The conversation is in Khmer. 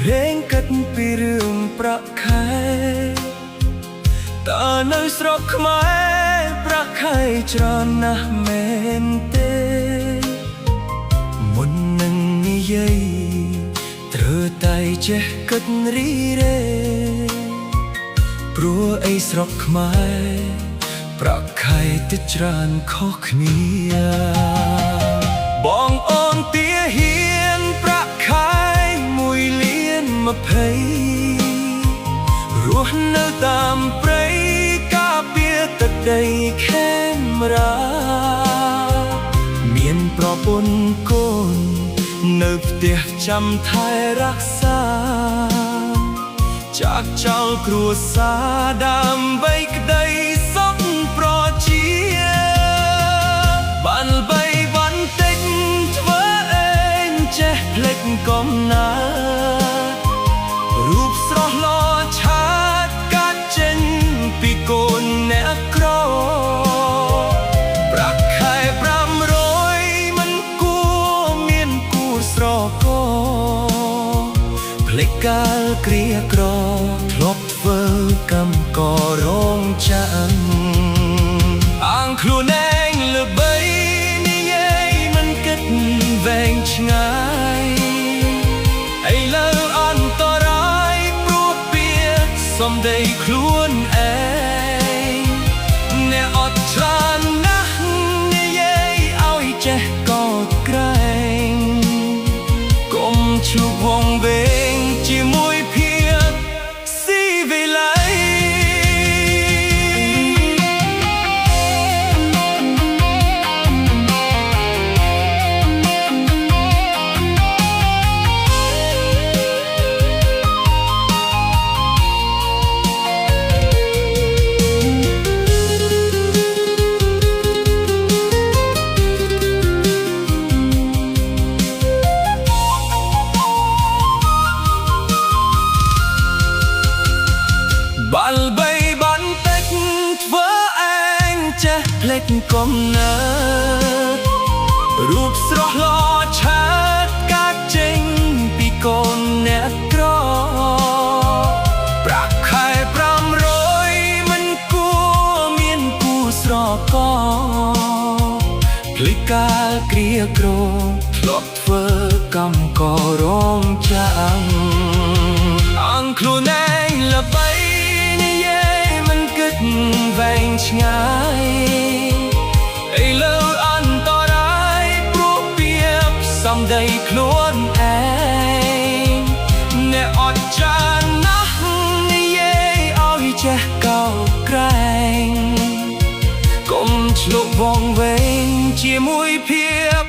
រែងកាត់ពីរឿងប្រាក់ខែតើនៅស្រុកខ្មែរប្រាក់ខែច្រើនណាស់មែនទេមុននឹងនិយាយត្រូវតែចេះគិតរីរេព្រោះអីស្រុកខ្មែរប្រាក់ខែតិចច្រើនខុសគ្នាបងអូនទាហ៊ានប្រាក់ខែ120រស់នៅតាមព្រៃការពារទឹកដីខេមរាមានប្រពន្ធកូននៅផ្ទះចាំថែរក្សាចាក់ចោលគ្រួសារដើម្បីក្តីសុខប្រជាបានបីបន្តិចធ្វើឯងចេះភ្លេចកំណើតរូបស្រស់ល្អឆាតកាត់ចេញពីកូនអ្នកក្រប្រាក់ខែ500មិនគួរមានគូស្រករភ្លេចកាលគ្រាក្រធ្លាប់ធ្វើកម្មកររោងចក្រអាងខ្លួនឯងល្បីនិយាយមិនគិតវែងឆ្ងាយឥឡូវអន្តរាយព្រោះពៀសំដីខ្លួនឯងអ្នកអត់ឆ្លាតណាស់និយាយឲ្យចេះកោតក្រែងកុំជួបវង្វេងជាមួយភាពស៊ីវិល័យបាល់បីបន្តិចធ្វើឯងចេះភ្លេចកំណើតរូបស្រស់ល្អឆាតកាត់ចេញពីកូនអ្នកក្រប្រាក់ខែ500មិនគួរមានគូស្រករភ្លេចកាលគ្រាក្រធ្លាប់ធ្វើកម្មកររោងចក្រអាងខ្លួនឯងល្បីវែងឆ្ងាយឥឡូវអន្តរាយព្រោះពៀសំដីខ្លួនឯងអ្នកអត់ចានណាស់និយាយឲ្យចេះកោតក្រែងកុំឆ្លុះវង្វេងជាមួយភាព